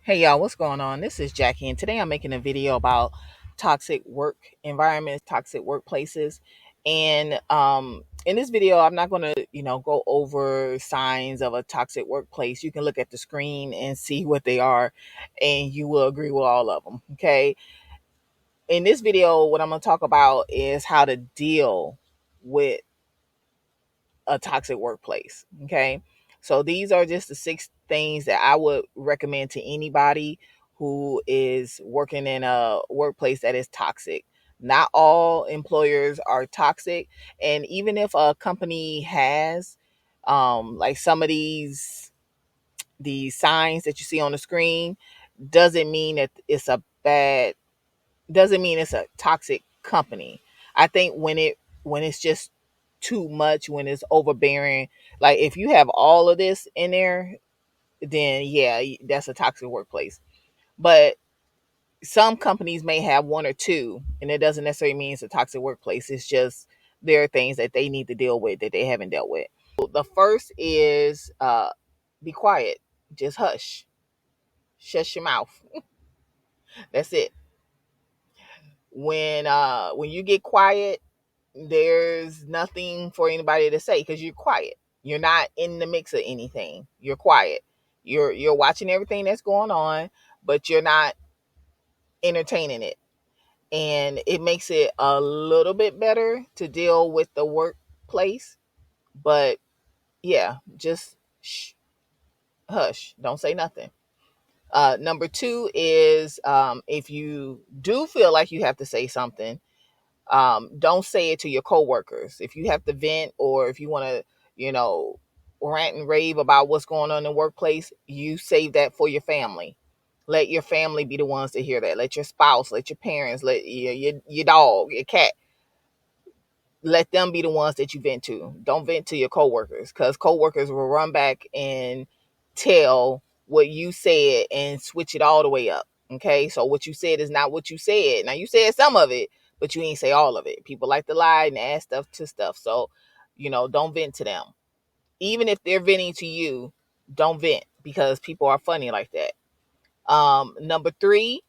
Hey y'all, what's going on? This is Jackie, and today I'm making a video about toxic work environments, toxic workplaces. And in this video, I'm not going to, go over signs of a toxic workplace. You can look at the screen and see what they are, and you will agree with all of them. Okay. In this video, what I'm going to talk about is how to deal with a toxic workplace. Okay. So these are just the 6 things that I would recommend to anybody who is working in a workplace that is toxic. Not all employers are toxic. And even if a company has like some of these signs that you see on the screen, doesn't mean that it's a bad doesn't mean it's a toxic company. I think when it's just too much, when it's overbearing, like if you have all of this in there, then yeah, that's a toxic workplace. But some companies may have one or two, and it doesn't necessarily mean it's a toxic workplace. It's just there are things that they need to deal with that they haven't dealt with. The first is be quiet. Just hush. Shut your mouth. That's it. When you get quiet, there's nothing for anybody to say because you're quiet. You're not in the mix of anything. You're quiet. You're watching everything that's going on, but you're not entertaining it. And it makes it a little bit better to deal with the workplace. But yeah, just hush. Don't say nothing. Number two is if you do feel like you have to say something, don't say it to your coworkers. If you have to vent or if you want to, you know, rant and rave about what's going on in the workplace, you save that for your family. Let your family be the ones to hear that. Let your spouse, let your parents, let your dog, your cat, let them be the ones that you vent to. Don't vent to your coworkers because coworkers will run back and tell what you said and switch it all the way up. Okay, so what you said is not what you said. Now you said some of it, but you ain't say all of it. People like to lie and add stuff to stuff. So, don't vent to them. Even if they're venting to you, don't vent because people are funny like that. Number three,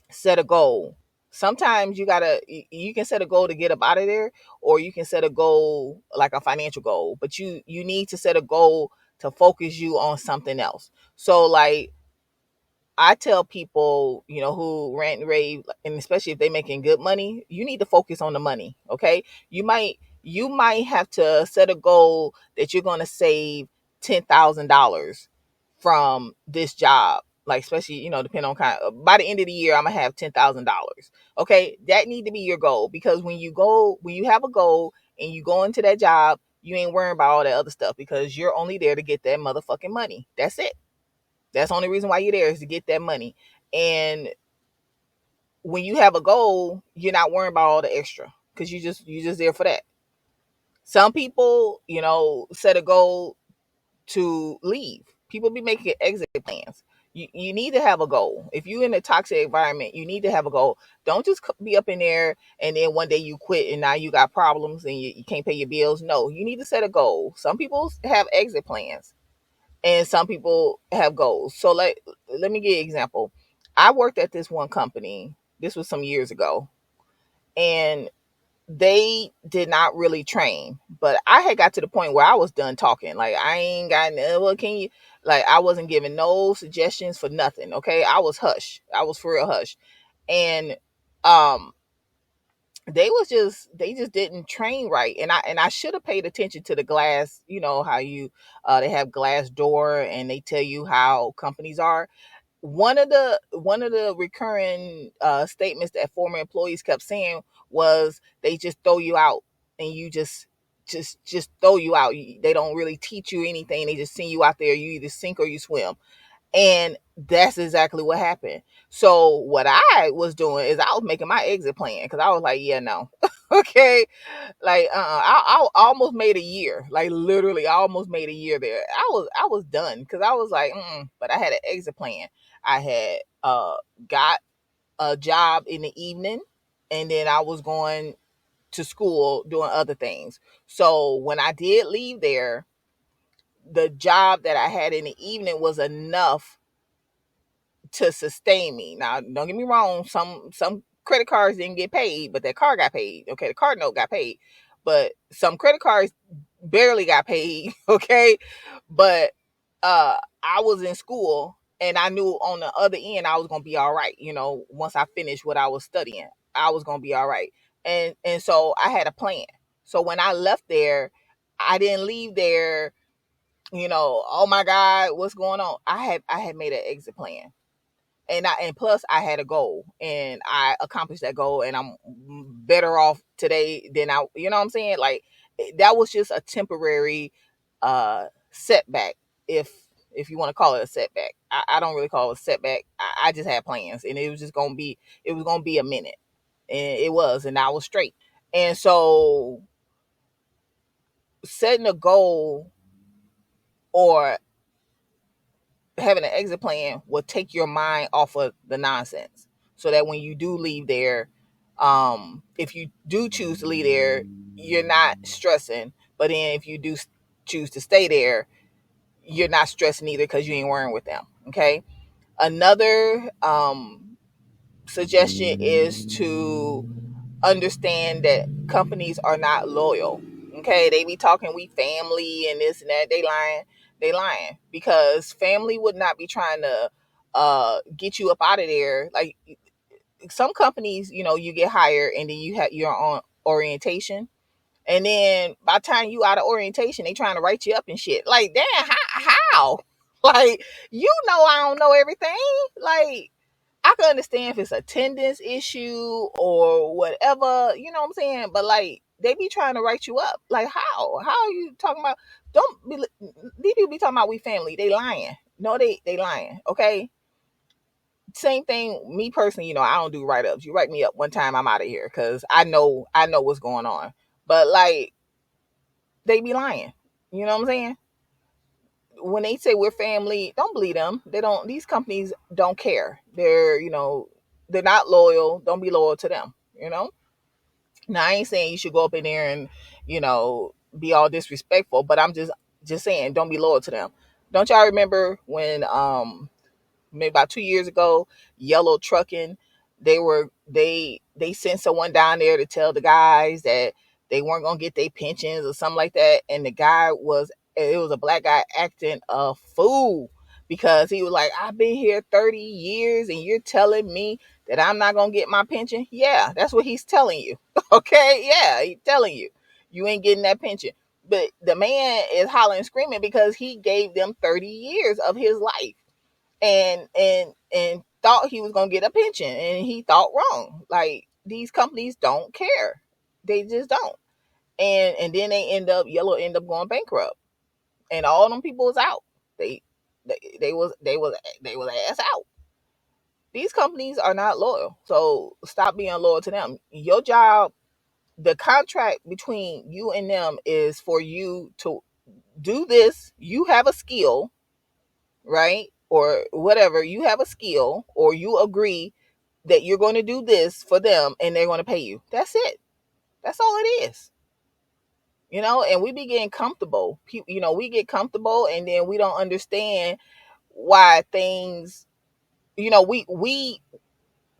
set a goal. Sometimes you can set a goal to get up out of there, or you can set a goal like a financial goal, but you need to set a goal to focus you on something else. So like I tell people, who rant and rave, and especially if they're making good money, you need to focus on the money. Okay. You might have to set a goal that you're going to save $10,000 from this job. Like, especially, depending on by the end of the year, I'm going to have $10,000. Okay. That need to be your goal because when you have a goal and you go into that job, you ain't worrying about all that other stuff because you're only there to get that motherfucking money. That's it. That's the only reason why you're there is to get that money. And when you have a goal, you're not worrying about all the extra because you just there for that. Some people, set a goal to leave. People be making exit plans. You need to have a goal. If you're in a toxic environment, you need to have a goal. Don't just be up in there and then one day you quit and now you got problems and you can't pay your bills. No, you need to set a goal. Some people have exit plans and some people have goals. So let me give you an example. I worked at this one company. This was some years ago, and they did not really train. But I had got to the point where I was done talking. Like I ain't got what can you like I wasn't giving no suggestions for nothing. Okay. I was hush. I was for real hush. And um they just didn't train right, and I should have paid attention to the glass. You know how you they have glass door and they tell you how companies are. One of the recurring statements that former employees kept saying was they just throw you out, and you just throw you out. They don't really teach you anything. They just send you out there. You either sink or you swim. And that's exactly what happened. So what I was doing is I was making my exit plan because I was like, yeah, no. Okay. Like I almost made a year. Like literally I almost made a year there. I was done because I was like, but I had an exit plan. I had got a job in the evening, and then I was going to school doing other things. So when I did leave there, the job that I had in the evening was enough to sustain me. Now, don't get me wrong, some credit cards didn't get paid, but that card got paid. Okay, the card note got paid, but some credit cards barely got paid. Okay, but I was in school and I knew on the other end I was gonna be all right. Once I finished what I was studying, I was gonna be all right. And so I had a plan. So when I left there, I didn't leave there, oh my God, what's going on? I had made an exit plan. And plus I had a goal and I accomplished that goal, and I'm better off today than you know what I'm saying? Like, that was just a temporary setback, if you want to call it a setback. I don't really call it a setback. I just had plans, and it was gonna be a minute, and it was, and I was straight. And so setting a goal or having an exit plan will take your mind off of the nonsense, so that when you do leave there, if you do choose to leave there, you're not stressing. But then if you do choose to stay there, you're not stressing either, because you ain't worrying with them. Okay. Another suggestion is to understand that companies are not loyal. Okay, they be talking we family and this and that. They lying. They lying, because family would not be trying to get you up out of there. Like, some companies, you get hired and then you're on orientation, and then by the time you out of orientation, they trying to write you up and shit. Like, damn, how? Like, I don't know everything. Like, I can understand if it's attendance issue or whatever, you know what I'm saying? But like, they be trying to write you up. Like, how? How are you talking about? Don't be these people be talking about we family. They lying. No, they lying. Okay. Same thing. Me personally, I don't do write ups. You write me up one time, I'm out of here, because I know what's going on. But like, they be lying. You know what I'm saying? When they say we're family, don't believe them. They don't. These companies don't care. They're not loyal. Don't be loyal to them. Now, I ain't saying you should go up in there and be all disrespectful, but I'm just saying, don't be loyal to them. Don't y'all remember when maybe about 2 years ago, Yellow Trucking, they sent someone down there to tell the guys that they weren't gonna get their pensions or something like that, and it was a black guy acting a fool, because he was like, I've been here 30 years and you're telling me that I'm not gonna get my pension. Yeah, that's what he's telling you. Okay, yeah, he's telling you you ain't getting that pension. But the man is hollering and screaming because he gave them 30 years of his life, and thought he was gonna get a pension, and he thought wrong. Like, these companies don't care. They just don't. And then Yellow end up going bankrupt, and all them people was out. They was ass out. These companies are not loyal, so stop being loyal to them. Your job, the contract between you and them, is for you to do this. You have a skill, right? Or whatever, you have a skill, or you agree that you're going to do this for them and they're going to pay you. That's it. That's all it is. And we be getting comfortable. We get comfortable, and then we don't understand why things, we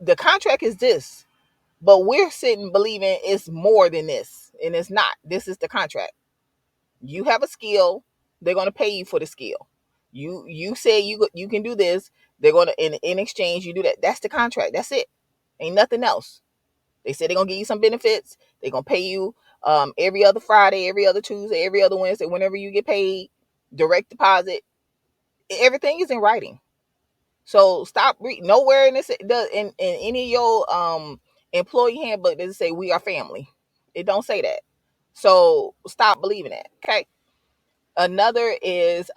the contract is this, but we're sitting believing it's more than this, and it's not. This is the contract. You have a skill, they're going to pay you for the skill. You say you can do this, they're going to, in exchange, you do that. That's the contract. That's it. Ain't nothing else. They said they're going to give you some benefits. They're going to pay you every other Friday, every other Tuesday, every other Wednesday, whenever you get paid, direct deposit. Everything is in writing. So stop reading. Nowhere in this, in any of your employee handbook does it say we are family. It don't say that. So stop believing that. Okay. Another is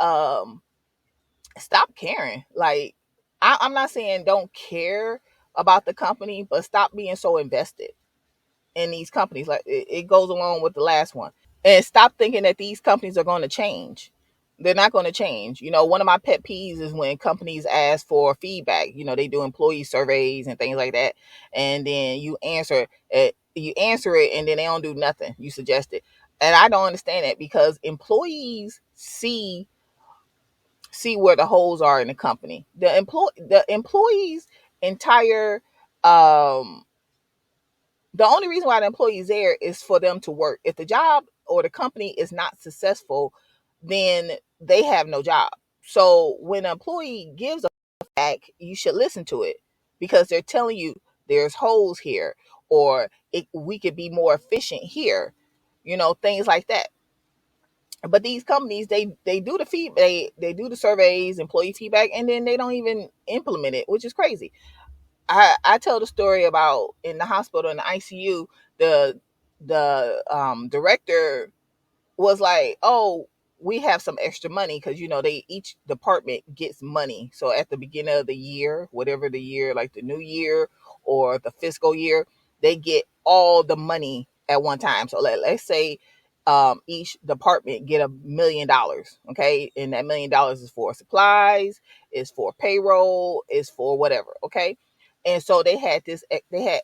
stop caring. Like, I'm not saying don't care about the company, but stop being so invested in these companies. Like, it goes along with the last one. And stop thinking that these companies are going to change. They're not going to change. One of my pet peeves is when companies ask for feedback. They do employee surveys and things like that, and then you answer it. And then they don't do nothing. You suggest it, and I don't understand that, because employees see see where the holes are in the company. The employees entire um the only reason why the employee's there is for them to work. If the job or the company is not successful, then they have no job. So when an employee gives a feedback, you should listen to it, because they're telling you there's holes here, or we could be more efficient here, things like that. But these companies, they do the they do the surveys, employee feedback, and then they don't even implement it, which is crazy. I tell the story about in the hospital, in the ICU, the director was like, "Oh, we have some extra money," because they each department gets money. So at the beginning of the year, whatever the year, like the new year or the fiscal year, they get all the money at one time. So let's say each department get $1 million, okay, and that $1 million is for supplies, is for payroll, is for whatever, okay. And so they had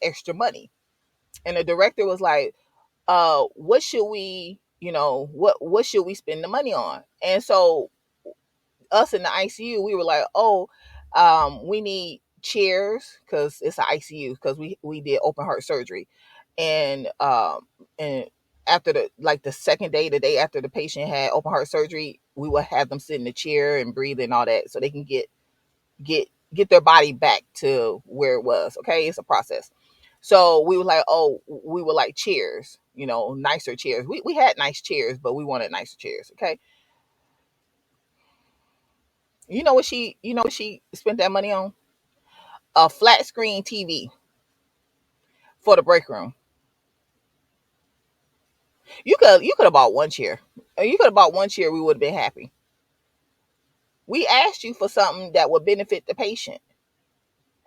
extra money, and the director was like, what should we, what should we spend the money on? And so us in the ICU, we were like, oh, we need chairs, because it's an ICU, because we did open heart surgery, and after the second day, the day after the patient had open heart surgery, we would have them sit in the chair and breathe and all that, so they can get their body back to where it was. Okay, it's a process. So we were like, oh, we would like chairs, nicer chairs. We had nice chairs, but we wanted nicer chairs. Okay. You know what she spent that money on? A flat screen TV for the break room. You could have bought one chair. You could have bought one chair, we would have been happy. We asked you for something that would benefit the patient,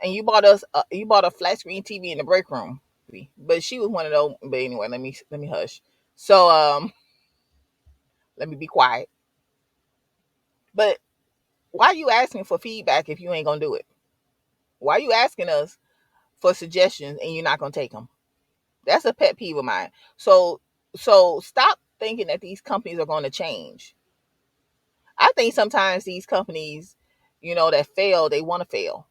and you bought a flat screen TV in the break room. But she was one of those. But anyway, let me hush. So let me be quiet. But why are you asking for feedback if you ain't gonna do it? Why are you asking us for suggestions and you're not gonna take them? That's a pet peeve of mine. So stop thinking that these companies are going to change. I think sometimes these companies, that fail, they want to fail.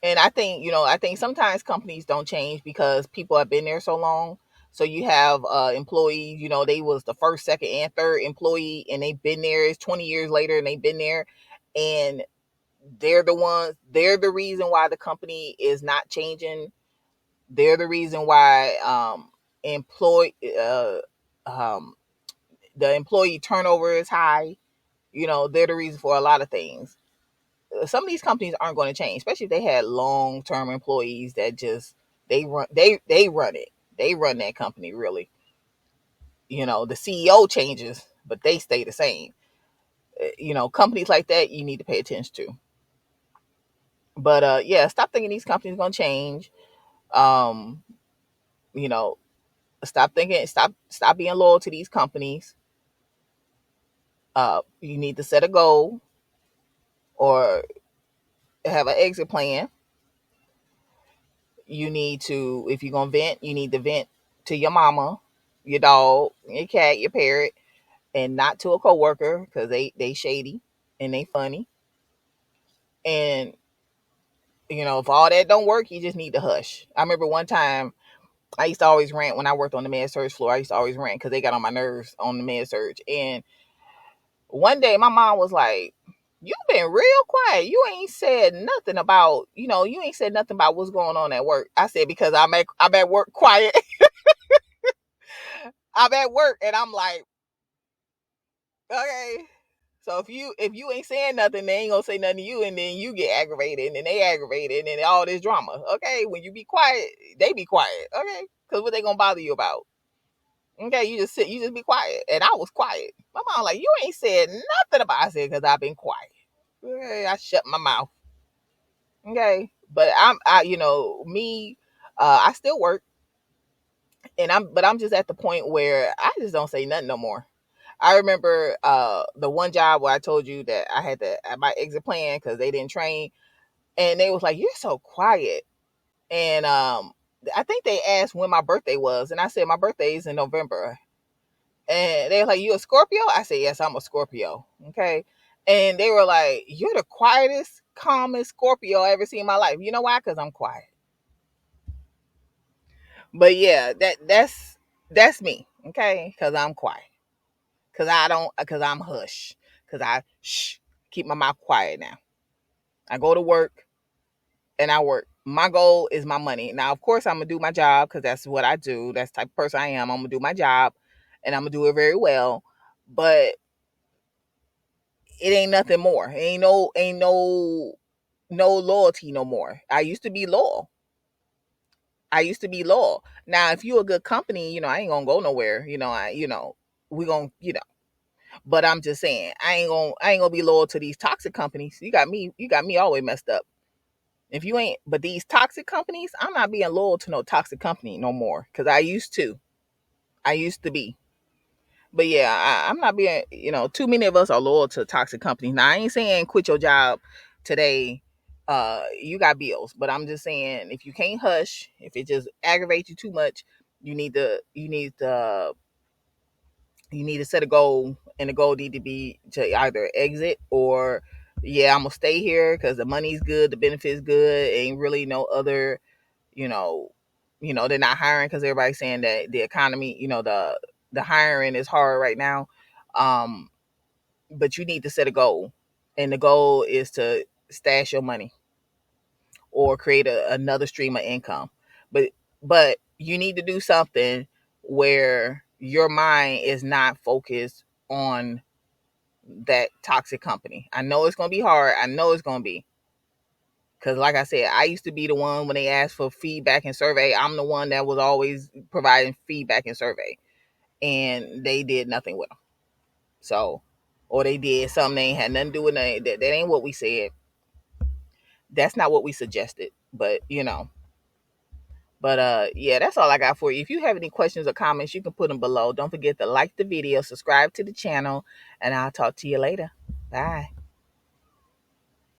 And I think sometimes companies don't change because people have been there so long. So you have employees, they was the first, second, and third employee, and they've been there. It's 20 years later, and they've been there, and they're the reason why the company is not changing. They're the reason why employ um, the employee turnover is high. They're the reason for a lot of things. Some of these companies aren't going to change, especially if they had long term employees that just they run it. They run that company really. The CEO changes, but they stay the same. Companies like that you need to pay attention to. But yeah, stop thinking these companies are going to change. Um, you know, stop being loyal to these companies. You need to set a goal or have an exit plan. You need to, if you're gonna vent, you need to vent to your mama, your dog, your cat, your parrot, and not to a coworker, because they shady and they funny. And if all that don't work, you just need to hush. I remember one time I used to always rant when I worked on the med surge floor. I used to always rant because they got on my nerves on the med surge. And one day my mom was like, "You been real quiet. You ain't said nothing about, you ain't said nothing about what's going on at work." I said, "Because I'm at work quiet." I'm at work and I'm like, okay. So if you ain't saying nothing, they ain't gonna say nothing to you, and then you get aggravated, and then they aggravated, and then all this drama. Okay, when you be quiet, they be quiet. Okay, because what they gonna bother you about? Okay, you just be quiet, and I was quiet. My mom like, you ain't said nothing about. I said, because I've been quiet. Okay, I shut my mouth. Okay, but me, I still work, but I'm just at the point where I just don't say nothing no more. I remember the one job where I told you that I had to have my exit plan because they didn't train, and they was like, "You're so quiet." And I think they asked when my birthday was, and I said my birthday is in November. And they were like, "You a Scorpio?" I said, "Yes, I'm a Scorpio." Okay. And they were like, "You're the quietest, calmest Scorpio I ever seen in my life." You know why? Because I'm quiet. But yeah, that's me. Okay. Because I'm quiet. Because I'm hush. Because I shh, keep my mouth quiet now. I go to work and I work. My goal is my money. Now, of course, I'm gonna do my job because that's what I do. That's the type of person I am. I'm gonna do my job, and I'm gonna do it very well. But it ain't nothing more. Ain't no loyalty no more. I used to be loyal. I used to be loyal. Now, if you a good company, I ain't gonna go nowhere. We gonna, But I'm just saying, I ain't gonna be loyal to these toxic companies. You got me always messed up. If you ain't, but these toxic companies, I'm not being loyal to no toxic company no more. Cause I used to. I used to be. But yeah, I'm not being, too many of us are loyal to toxic companies. Now I ain't saying quit your job today. You got bills, but I'm just saying if you can't hush, if it just aggravates you too much, you need to set a goal, and the goal need to be to either exit or yeah, I'm gonna stay here because the money's good, the benefits good, ain't really no other, you know, they're not hiring because everybody's saying that the economy, the hiring is hard right now. Um, but you need to set a goal, and the goal is to stash your money or create another stream of income. But you need to do something where your mind is not focused on that toxic company. I know it's gonna be hard. I know it's gonna be. Because, like I said, I used to be the one when they asked for feedback and survey. I'm the one that was always providing feedback and survey, and they did nothing with them. So, or they did something they ain't had nothing to do with it. That ain't what we said. That's not what we suggested. But yeah, that's all I got for you. If you have any questions or comments, you can put them below. Don't forget to like the video, subscribe to the channel, and I'll talk to you later. Bye.